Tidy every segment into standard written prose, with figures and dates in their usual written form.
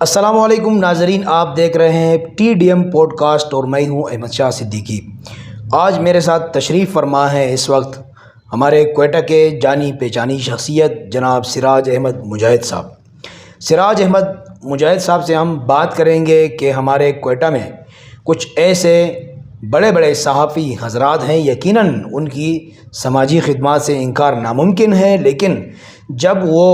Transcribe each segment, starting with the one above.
السلام علیکم ناظرین، آپ دیکھ رہے ہیں T D M podcast اور میں ہوں احمد شاہ صدیقی۔ آج میرے ساتھ تشریف فرما ہے اس وقت ہمارے کوئٹہ کے جانی پہچانی شخصیت جناب سراج احمد مجاہد صاحب۔ سراج احمد مجاہد صاحب سے ہم بات کریں گے کہ ہمارے کوئٹہ میں کچھ ایسے بڑے بڑے صحافی حضرات ہیں، یقیناً ان کی سماجی خدمات سے انکار ناممکن ہے، لیکن جب وہ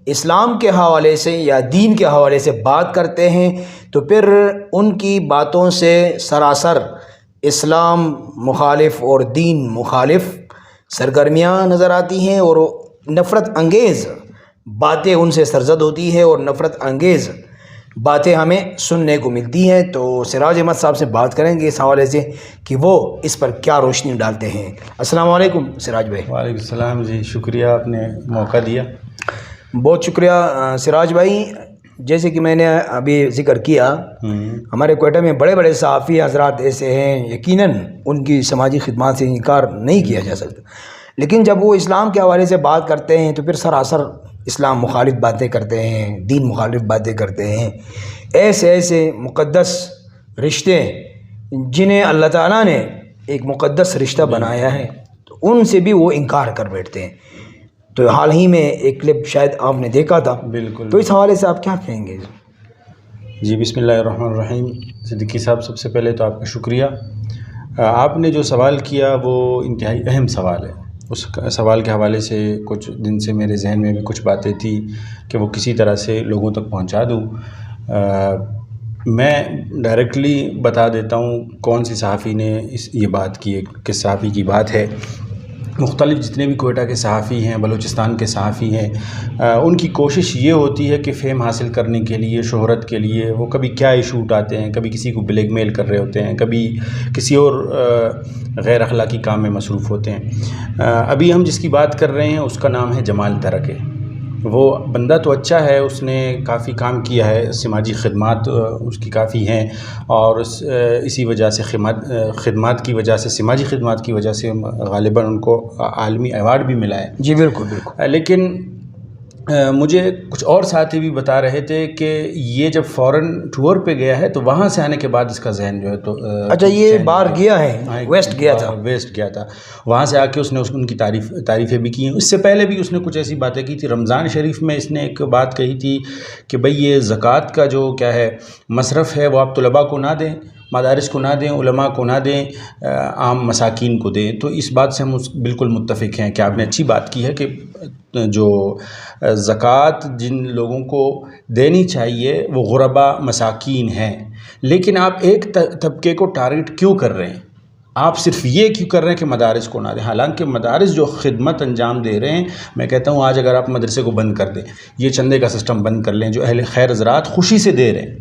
اسلام کے حوالے سے یا دین کے حوالے سے بات کرتے ہیں تو پھر ان کی باتوں سے سراسر اسلام مخالف اور دین مخالف سرگرمیاں نظر آتی ہیں، اور نفرت انگیز باتیں ان سے سرزد ہوتی ہے اور نفرت انگیز باتیں ہمیں سننے کو ملتی ہیں۔ تو سراج احمد صاحب سے بات کریں گے اس حوالے سے کہ وہ اس پر کیا روشنی ڈالتے ہیں۔ السلام علیکم سراج بھائی۔ وعلیکم السلام جی، شکریہ آپ نے موقع دیا۔ بہت شکریہ سراج بھائی۔ جیسے کہ میں نے ابھی ذکر کیا، ہمارے کوئٹہ میں بڑے بڑے صحافی حضرات ایسے ہیں، یقیناً ان کی سماجی خدمات سے انکار نہیں کیا جا سکتا، لیکن جب وہ اسلام کے حوالے سے بات کرتے ہیں تو پھر سراسر اسلام مخالف باتیں کرتے ہیں، دین مخالف باتیں کرتے ہیں۔ ایسے ایسے مقدس رشتے جنہیں اللہ تعالیٰ نے ایک مقدس رشتہ بنایا ہے، تو ان سے بھی وہ انکار کر بیٹھتے ہیں۔ تو حال ہی میں ایک کلپ شاید آپ نے دیکھا تھا، بالکل، تو اس حوالے سے آپ کیا کہیں گے؟ جی بسم اللہ الرحمن الرحیم۔ صدیقی صاحب، سب سے پہلے تو آپ کا شکریہ۔ آپ نے جو سوال کیا وہ انتہائی اہم سوال ہے۔ اس سوال کے حوالے سے کچھ دن سے میرے ذہن میں بھی کچھ باتیں تھیں کہ وہ کسی طرح سے لوگوں تک پہنچا دوں۔ میں ڈائریکٹلی بتا دیتا ہوں کون سی صحافی نے یہ بات کی ہے، کس صحافی کی بات ہے۔ مختلف جتنے بھی کوئٹہ کے صحافی ہیں، بلوچستان کے صحافی ہیں، ان کی کوشش یہ ہوتی ہے کہ فیم حاصل کرنے کے لیے، شہرت کے لیے، وہ کبھی کیا ایشو اٹھاتے ہیں، کبھی کسی کو بلیک میل کر رہے ہوتے ہیں، کبھی کسی اور غیر اخلاقی کام میں مصروف ہوتے ہیں۔ ابھی ہم جس کی بات کر رہے ہیں اس کا نام ہے جمال ترک۔ وہ بندہ تو اچھا ہے، اس نے کافی کام کیا ہے، سماجی خدمات اس کی کافی ہیں، اور اسی وجہ سے خدمات کی وجہ سے، سماجی خدمات کی وجہ سے غالباً ان کو عالمی ایوارڈ بھی ملا ہے۔ جی بالکل بالکل۔ لیکن مجھے کچھ اور ساتھی بھی بتا رہے تھے کہ یہ جب فورن ٹور پہ گیا ہے تو وہاں سے آنے کے بعد اس کا ذہن جو ہے تو اچھا، یہ باہر گیا ہے، ویسٹ گیا تھا، وہاں سے آ کے اس نے ان کی تعریفیں بھی کی ہیں۔ اس سے پہلے بھی اس نے کچھ ایسی باتیں کی تھی۔ رمضان شریف میں اس نے ایک بات کہی تھی کہ بھئی یہ زکوٰۃ کا جو کیا ہے مصرف ہے وہ آپ طلباء کو نہ دیں، مدارس کو نہ دیں، علماء کو نہ دیں، عام مساکین کو دیں۔ تو اس بات سے ہم بالکل متفق ہیں کہ آپ نے اچھی بات کی ہے کہ جو زکوٰۃ جن لوگوں کو دینی چاہیے وہ غرباء مساکین ہیں، لیکن آپ ایک طبقے کو ٹارگٹ کیوں کر رہے ہیں؟ آپ صرف یہ کیوں کر رہے ہیں کہ مدارس کو نہ دیں؟ حالانکہ مدارس جو خدمت انجام دے رہے ہیں، میں کہتا ہوں آج اگر آپ مدرسے کو بند کر دیں، یہ چندے کا سسٹم بند کر لیں، جو اہل خیر حضرات خوشی سے دے رہے ہیں،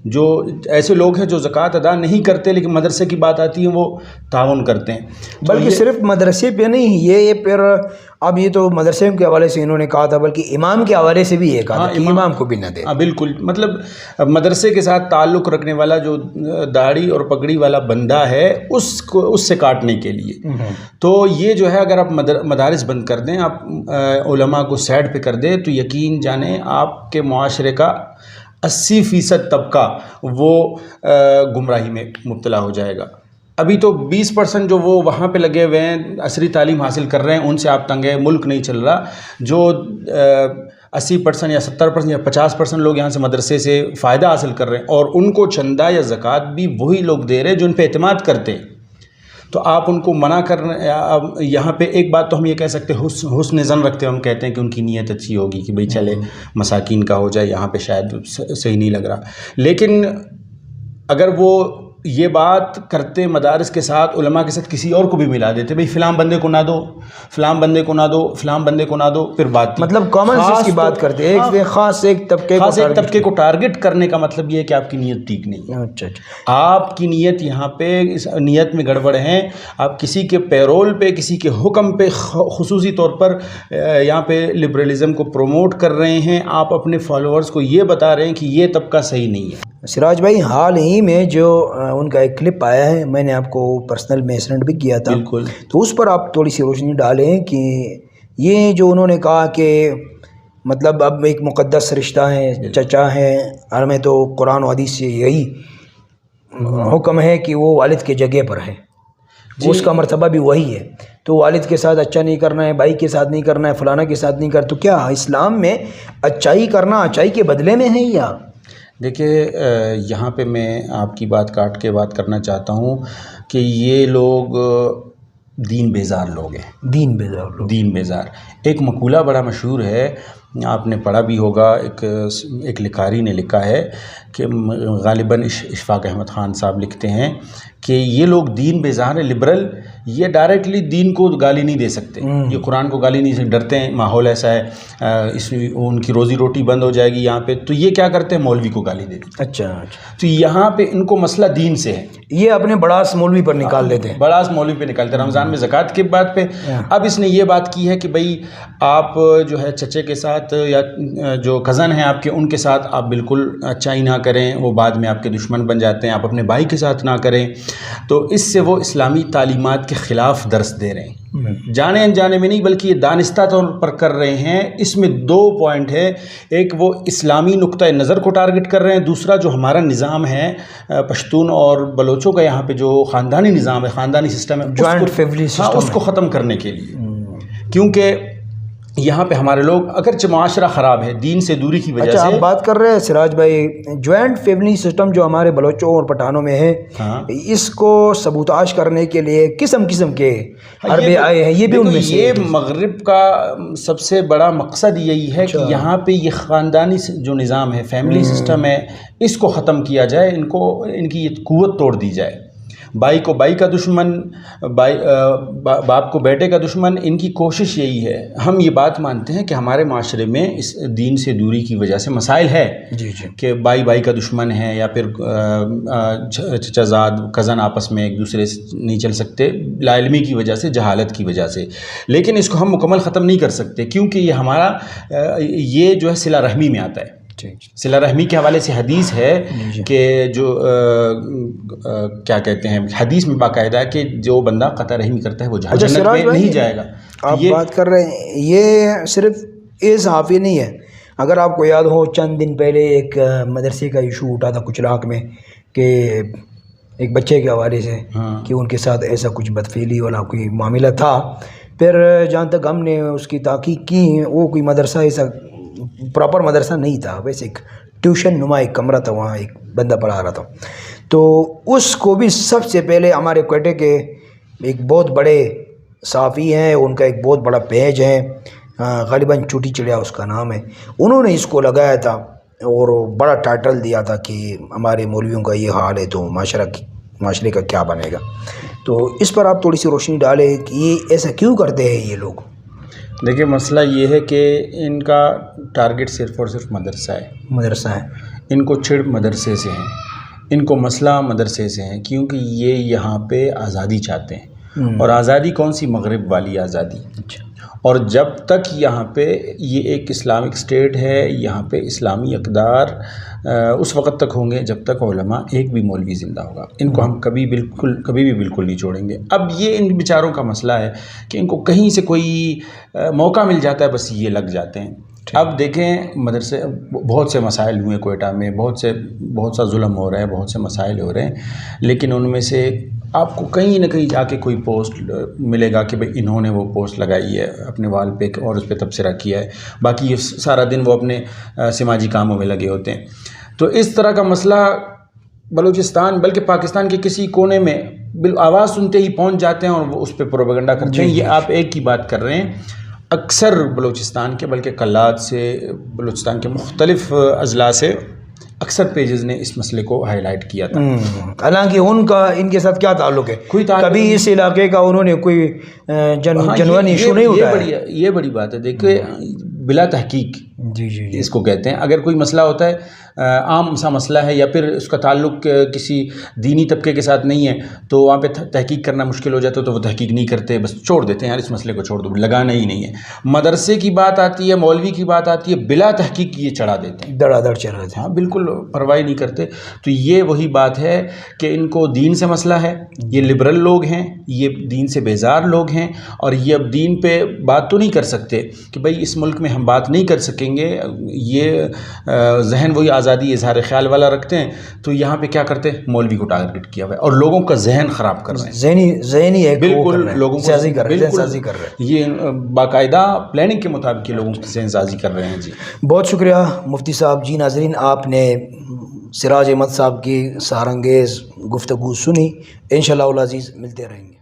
جو ایسے لوگ ہیں جو زکوٰۃ ادا نہیں کرتے لیکن مدرسے کی بات آتی ہے وہ تعاون کرتے ہیں۔ بلکہ صرف مدرسے پہ نہیں، یہ پھر اب یہ تو مدرسے کے حوالے سے انہوں نے کہا تھا، بلکہ امام کے حوالے سے بھی یہ کہا تھا کہ امام کو بھی نہ دے۔ بالکل، مطلب مدرسے کے ساتھ تعلق رکھنے والا جو داڑھی اور پگڑی والا بندہ ہے اس سے کاٹنے کے لیے۔ تو یہ جو ہے اگر آپ مدارس بند کر دیں، آپ علماء کو سائڈ پہ کر دیں، تو یقین جانیں آپ کے معاشرے کا 80% طبقہ وہ گمراہی میں مبتلا ہو جائے گا۔ ابھی تو 20% جو وہ وہاں پہ لگے ہوئے ہیں، عصری تعلیم حاصل کر رہے ہیں، ان سے آپ تنگ ہے، ملک نہیں چل رہا۔ جو 80% یا 70% یا 50% لوگ یہاں سے مدرسے سے فائدہ حاصل کر رہے ہیں، اور ان کو چندہ یا زکوٰۃ بھی وہی لوگ دے رہے ہیں جو ان پہ اعتماد کرتے ہیں۔ تو آپ ان کو منع کر رہے ہیں۔ یہاں پہ ایک بات تو ہم یہ کہہ سکتے ہیں، حسن ظن رکھتے ہیں، ہم کہتے ہیں کہ ان کی نیت اچھی ہوگی کہ بھئی چلے مساکین کا ہو جائے، یہاں پہ شاید صحیح نہیں لگ رہا۔ لیکن اگر وہ یہ بات کرتے مدارس کے ساتھ، علماء کے ساتھ، کسی اور کو بھی ملا دیتے، بھئی فلاں بندے کو نہ دو، فلاں بندے کو نہ دو، فلاں بندے کو نہ دو، پھر بات مطلب کامن سینس کی بات کرتے ہیں، ایک خاص ایک طبقے کو ٹارگٹ کرنے کا مطلب یہ ہے کہ آپ کی نیت ٹھیک نہیں ہے۔ اچھا، آپ کی نیت یہاں پہ اس نیت میں گڑبڑ ہے۔ آپ کسی کے پیرول پہ، کسی کے حکم پہ، خصوصی طور پر یہاں پہ لبرلزم کو پروموٹ کر رہے ہیں۔ آپ اپنے فالوورز کو یہ بتا رہے ہیں کہ یہ طبقہ صحیح نہیں ہے۔ سراج بھائی، حال ہی میں جو ان کا ایک کلپ آیا ہے، میں نے آپ کو پرسنل میں سینڈ بھی کیا تھا، بالکل، تو اس پر آپ تھوڑی سی روشنی ڈالیں کہ یہ جو انہوں نے کہا کہ مطلب اب ایک مقدس رشتہ ہے، چچا ہیں، ہمیں تو قرآن و حدیث سے یہی حکم ہے کہ وہ والد کی جگہ پر ہے، اس کا مرتبہ بھی وہی ہے. تو والد کے ساتھ اچھا نہیں کرنا ہے، بھائی کے ساتھ نہیں کرنا ہے، فلانا کے ساتھ نہیں کرنا. تو کیا اسلام میں اچھائی کرنا اچھائی کے بدلے میں ہے یا؟ دیکھیے یہاں پہ میں آپ کی بات کاٹ کے بات کرنا چاہتا ہوں کہ یہ لوگ دین بیزار لوگ ہیں. دین بیزار لوگ، دین بیزار. ایک مقولہ بڑا مشہور ہے، آپ نے پڑھا بھی ہوگا، ایک لکھاری نے لکھا ہے کہ غالباً اشفاق احمد خان صاحب لکھتے ہیں کہ یہ لوگ دین بیزار ہیں. لبرل یہ ڈائریکٹلی دین کو گالی نہیں دے سکتے، یہ قرآن کو گالی نہیں سکتے، ڈرتے ہیں ماحول ایسا ہے، اس میں ان کی روزی روٹی بند ہو جائے گی یہاں پہ، تو یہ کیا کرتے ہیں، مولوی کو گالی دے دیتے. اچھا. تو یہاں پہ ان کو مسئلہ دین سے ہے، یہ اپنے بڑاس مولوی پر نکال لیتے ہیں، بڑاس مولوی پہ نکالتے ہیں. رمضان میں زکوٰۃ کی بات پہ اب اس نے یہ بات کی ہے کہ بھئی آپ جو ہے چچے کے ساتھ یا جو کزن ہیں آپ کے، ان کے ساتھ آپ بالکل اچھائی نہ کریں، وہ بعد میں آپ کے دشمن بن جاتے ہیں. آپ اپنے بھائی کے ساتھ نہ کریں. تو اس سے وہ اسلامی تعلیمات کے خلاف درس دے رہے ہیں، جانے انجانے میں نہیں بلکہ یہ دانستہ طور پر کر رہے ہیں. اس میں دو پوائنٹ ہے، ایک وہ اسلامی نقطۂ نظر کو ٹارگٹ کر رہے ہیں، دوسرا جو ہمارا نظام ہے پشتون اور بلوچوں کا یہاں پہ جو خاندانی نظام ہے، خاندانی سسٹم ہے، جوائنٹ فیملی سسٹم، اس کو ختم کرنے کے لیے. کیونکہ یہاں پہ ہمارے لوگ اگرچہ معاشرہ خراب ہے دین سے دوری کی وجہ سے. آپ بات کر رہے ہیں سراج بھائی، جوائنٹ فیملی سسٹم جو ہمارے بلوچوں اور پٹھانوں میں ہے، اس کو سبوتاش کرنے کے لیے قسم قسم کے حربے آئے ہیں. یہ بھی ان میں سے، یہ مغرب کا سب سے بڑا مقصد یہی ہے کہ یہاں پہ یہ خاندانی جو نظام ہے، فیملی سسٹم ہے، اس کو ختم کیا جائے، ان کی یہ قوت توڑ دی جائے. بھائی کو بھائی کا دشمن، باپ کو بیٹے کا دشمن، ان کی کوشش یہی ہے. ہم یہ بات مانتے ہیں کہ ہمارے معاشرے میں اس دین سے دوری کی وجہ سے مسائل ہے کہ بھائی کا دشمن ہے، یا پھر چچا زاد کزن آپس میں ایک دوسرے سے نہیں چل سکتے لا علمی کی وجہ سے، جہالت کی وجہ سے. لیکن اس کو ہم مکمل ختم نہیں کر سکتے کیونکہ یہ ہمارا یہ جو ہے صلہ رحمی میں آتا ہے. صلہ رحمی کے حوالے سے حدیث ہے کہ جو کیا کہتے ہیں، حدیث میں باقاعدہ ہے کہ جو بندہ قطع رحمی کرتا ہے وہ جنت میں نہیں جائے گا. آپ بات کر رہے ہیں، یہ صرف اس صحافی نہیں ہے. اگر آپ کو یاد ہو چند دن پہلے ایک مدرسے کا ایشو اٹھا تھا کچھ علاق میں کہ ایک بچے کے حوالے سے کہ ان کے ساتھ ایسا کچھ بدفعلی والا کوئی معاملہ تھا. پھر جہاں تک ہم نے اس کی تحقیق کی، وہ کوئی مدرسہ ایسا پراپر مدرسہ نہیں تھا، ویسے ایک ٹیوشن نما ایک کمرہ تھا، وہاں ایک بندہ پڑھا رہا تھا. تو اس کو بھی سب سے پہلے ہمارے کوئٹے کے ایک بہت بڑے صحافی ہیں، ان کا ایک بہت بڑا پیج ہے، غالباً چوٹی چڑیا اس کا نام ہے، انہوں نے اس کو لگایا تھا اور بڑا ٹائٹل دیا تھا کہ ہمارے مولویوں کا یہ حال ہے تو معاشرے کا کیا بنے گا. تو اس پر آپ تھوڑی سی روشنی ڈالیں کہ یہ ایسا کیوں کرتے ہیں یہ لوگ. دیکھیے مسئلہ یہ ہے کہ ان کا ٹارگٹ صرف اور صرف مدرسہ ہے. ان کو چھڑ مدرسے سے ہیں، ان کو مسئلہ مدرسے سے ہیں، کیونکہ یہ یہاں پہ آزادی چاہتے ہیں. اور آزادی کون سی؟ مغرب والی آزادی. اور جب تک یہاں پہ یہ ایک اسلامک اسٹیٹ ہے، یہاں پہ اسلامی اقدار اس وقت تک ہوں گے جب تک علماء ایک بھی مولوی زندہ ہوگا. ان کو ہم کبھی بھی بالکل نہیں چھوڑیں گے. اب یہ ان بیچاروں کا مسئلہ ہے کہ ان کو کہیں سے کوئی موقع مل جاتا ہے، بس یہ لگ جاتے ہیں. اب دیکھیں مدرسے بہت سے مسائل ہوئے کوئٹہ میں، بہت سا ظلم ہو رہا ہے، بہت سے مسائل ہو رہے ہیں، لیکن ان میں سے آپ کو کہیں نہ کہیں جا کے کوئی پوسٹ ملے گا کہ بھئی انہوں نے وہ پوسٹ لگائی ہے اپنے وال پہ اور اس پہ تبصرہ کیا ہے. باقی یہ سارا دن وہ اپنے سماجی کاموں میں لگے ہوتے ہیں. تو اس طرح کا مسئلہ بلوچستان بلکہ پاکستان کے کسی کونے میں آواز سنتے ہی پہنچ جاتے ہیں اور وہ اس پہ پروپیگنڈا کرتے ہیں. یہ آپ ایک کی بات کر رہے ہیں، اکثر بلوچستان کے بلکہ کلات سے، بلوچستان کے مختلف اضلاع سے اکثر پیجز نے اس مسئلے کو ہائی لائٹ کیا تھا. حالانکہ ان کے ساتھ کیا تعلق ہے؟ کوئی تعلق کبھی اس علاقے کا انہوں نے کوئی جنون ایشو نہیں اٹھایا. یہ بڑی بات ہے. دیکھیں بلا تحقیق اس کو کہتے ہیں. اگر کوئی مسئلہ ہوتا ہے، عام سا مسئلہ ہے یا پھر اس کا تعلق کسی دینی طبقے کے ساتھ نہیں ہے، تو وہاں پہ تحقیق کرنا مشکل ہو جاتا ہے، تو وہ تحقیق نہیں کرتے، بس چھوڑ دیتے ہیں، یار اس مسئلے کو چھوڑ دو، لگانا ہی نہیں ہے. مدرسے کی بات آتی ہے، مولوی کی بات آتی ہے، بلا تحقیق یہ چڑھا دیتے ہیں، دڑا دڑ چڑھا دیتے ہیں. ہاں بالکل پرواہ نہیں کرتے. تو یہ وہی بات ہے کہ ان کو دین سے مسئلہ ہے. یہ لبرل لوگ ہیں، یہ دین سے بیزار لوگ ہیں، اور یہ اب دین پہ بات تو نہیں کر سکتے کہ بھئی اس ملک میں ہم بات نہیں کر سکیں دیکھیں گے یہ ذہن وہی آزادی اظہار خیال والا رکھتے ہیں، تو یہاں پہ کیا کرتے ہیں، مولوی کو ٹارگٹ کیا ہوا ہے اور لوگوں کا ذہن خراب کر رہے ہیں، ذہنی ایک بالکل لوگوں کو سازی کر رہے ہیں، یہ باقاعدہ پلاننگ کے مطابق یہ لوگوں کی ذہن سازی کر رہے ہیں جی۔ بہت شکریہ مفتی صاحب جی۔ ناظرین، آپ نے سراج احمد صاحب کی سحرانگیز گفتگو سنی، انشاءاللہ العزیز ملتے رہیں گے۔